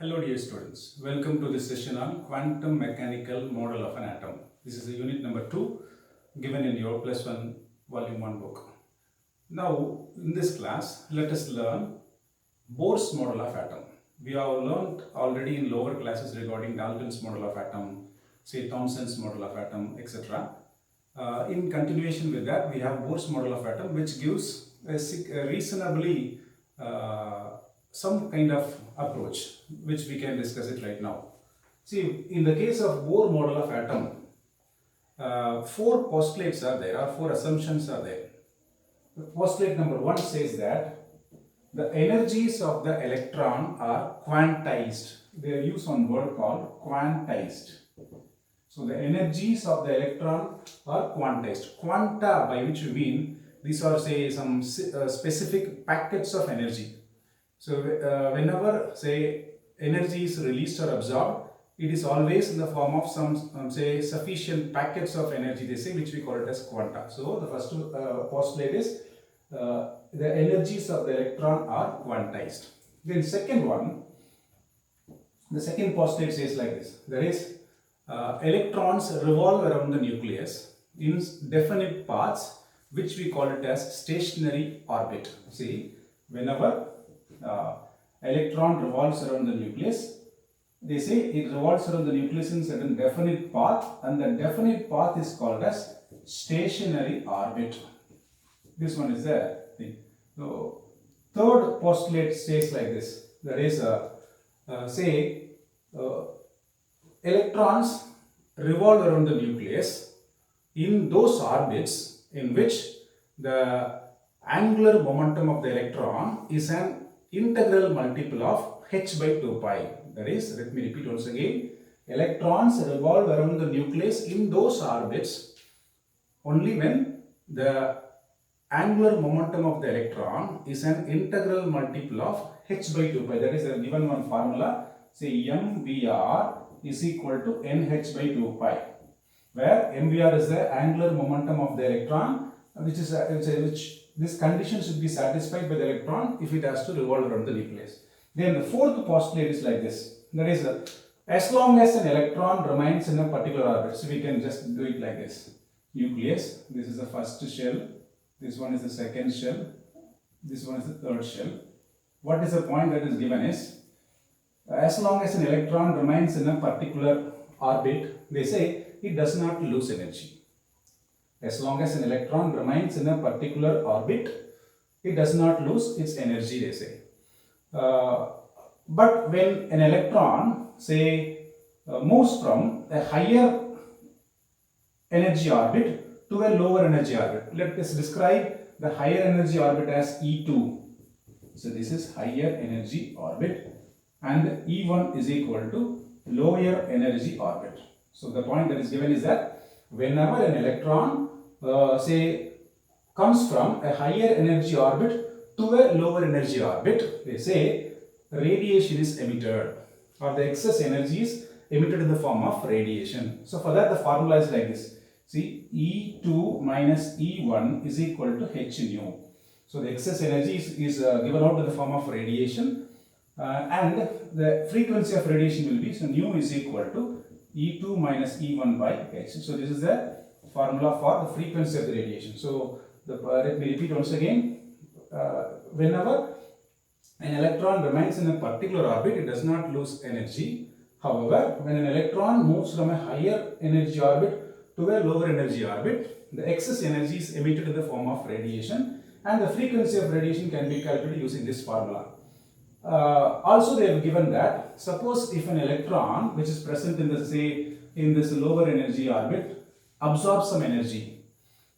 Hello dear students, welcome to this session on quantum mechanical model of an atom. This is the unit number 2 given in your plus 1 volume 1 book. Now in this class let us learn Bohr's model of atom. We have learned already in lower classes regarding Dalton's model of atom, say Thomson's model of atom, etc. In continuation with that, we have Bohr's model of atom, which gives a reasonably some kind of approach, which we can discuss it right now. See, in the case of Bohr model of atom, four postulates are there, or four assumptions are there. Postulate number 1 says that the energies of the electron are quantized. They use one word called quantized. So the energies of the electron are quantized. Quanta, by which we mean these are say some specific packets of energy. So whenever say energy is released or absorbed, it is always in the form of some say sufficient packets of energy, they say, which we call it as quanta. So the first postulate is the energies of the electron are quantized. Then second one, the second postulate says like this: there is electrons revolve around the nucleus in definite paths, which we call it as stationary orbit. See, whenever electron revolves around the nucleus, they say it revolves around the nucleus in certain definite path, and the definite path is called as stationary orbit. This one is the thing. So third postulate states like this: there is electrons revolve around the nucleus in those orbits in which the angular momentum of the electron is an integral multiple of h by 2 pi. That is, let me repeat once again, electrons revolve around the nucleus in those orbits only when the angular momentum of the electron is an integral multiple of h by 2 pi. That is, given one formula, say mvr is equal to nh by 2 pi, where mvr is the angular momentum of the electron, which this condition should be satisfied by the electron if it has to revolve around the nucleus. Then the fourth postulate is like this: that is, as long as an electron remains in a particular orbit, so we can just do it like this: nucleus, this is the first shell, this one is the second shell, this one is the third shell. What is the point that is given is, as long as an electron remains in a particular orbit, they say it does not lose energy. As long as an electron remains in a particular orbit, it does not lose its energy, they say. But when an electron, say, moves from a higher energy orbit to a lower energy orbit, let us describe the higher energy orbit as E2. So this is higher energy orbit, and E1 is equal to lower energy orbit. So the point that is given is that whenever an electron say comes from a higher energy orbit to a lower energy orbit, they say radiation is emitted, or the excess energy is emitted in the form of radiation. So for that, the formula is like this: see, E2 minus E1 is equal to h nu. So the excess energy is given out in the form of radiation, and the frequency of radiation will be, so nu is equal to E2 minus E1 by h. So this is the formula for the frequency of the radiation. So let me repeat once again: whenever an electron remains in a particular orbit, it does not lose energy. However, when an electron moves from a higher energy orbit to a lower energy orbit, the excess energy is emitted in the form of radiation, and the frequency of radiation can be calculated using this formula. Also, they have given that suppose if an electron which is present in the, say, in this lower energy orbit absorbs some energy.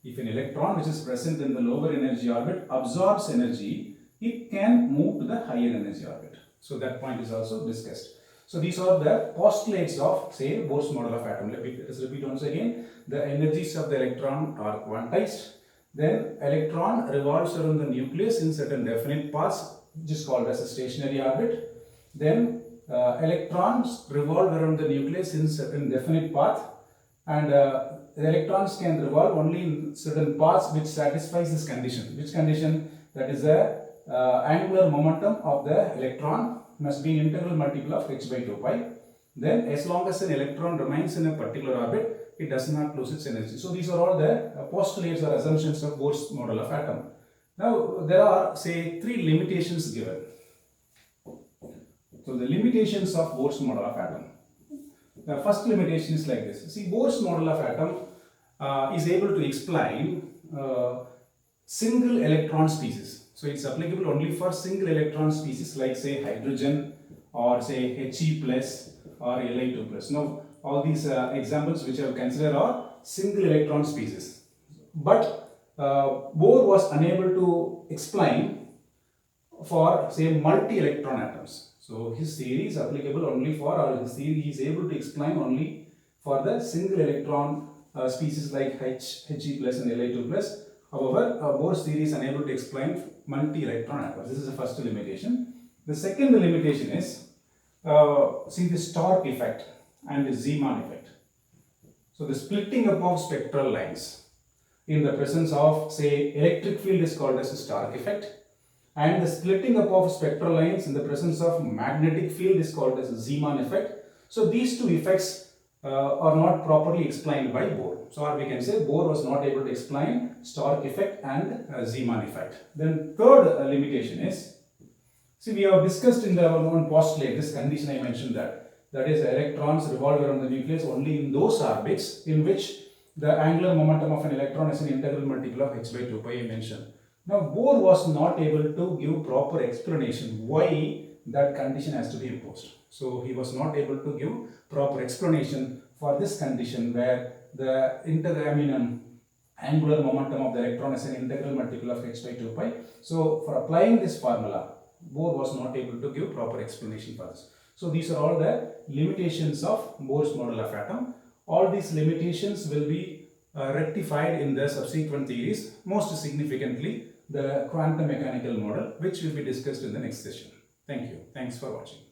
If an electron which is present in the lower energy orbit absorbs energy, it can move to the higher energy orbit. So that point is also discussed. So these are the postulates of, say, Bohr's model of atom. Let us repeat once again: the energies of the electron are quantized. Then electron revolves around the nucleus in certain definite paths, which is called as a stationary orbit. Then electrons revolve around the nucleus in certain definite path, and the electrons can revolve only in certain paths which satisfies this condition. Which condition? That is the angular momentum of the electron must be an integral multiple of h by 2 pi. Then as long as an electron remains in a particular orbit, it does not lose its energy. So these are all the postulates or assumptions of Bohr's model of atom. Now there are, say, 3 limitations given. So the limitations of Bohr's model of atom. The first limitation is like this. See, Bohr's model of atom is able to explain single electron species. So it's applicable only for single electron species like, say, hydrogen or say He plus or Li2 plus. Now all these examples which I have considered are single electron species. But Bohr was unable to explain for, say, multi-electron atoms. So his theory is applicable only for, or his theory is able to explain only for the single electron species like He plus and Li2 plus. However, Bohr's theory is unable to explain multi-electron atoms. This is the first limitation. The second limitation is, see, the Stark effect and the Zeeman effect. So the splitting up of spectral lines in the presence of, say, electric field is called as a Stark effect, and the splitting up of spectral lines in the presence of magnetic field is called as a Zeeman effect. So these two effects are not properly explained by Bohr. So we can say Bohr was not able to explain Stark effect and Zeeman effect. Then third limitation is, see, we have discussed in the one postulate, this condition I mentioned, that is electrons revolve around the nucleus only in those orbits in which the angular momentum of an electron is an integral multiple of h by 2 pi I mentioned. Now Bohr was not able to give proper explanation why that condition has to be imposed. So he was not able to give proper explanation for this condition where the angular momentum of the electron is an integral multiple of h by 2 pi. So for applying this formula, Bohr was not able to give proper explanation for this. So these are all the limitations of Bohr's model of atom. All these limitations will be rectified in the subsequent theories, most significantly the quantum mechanical model, which will be discussed in the next session. Thank you. Thanks for watching.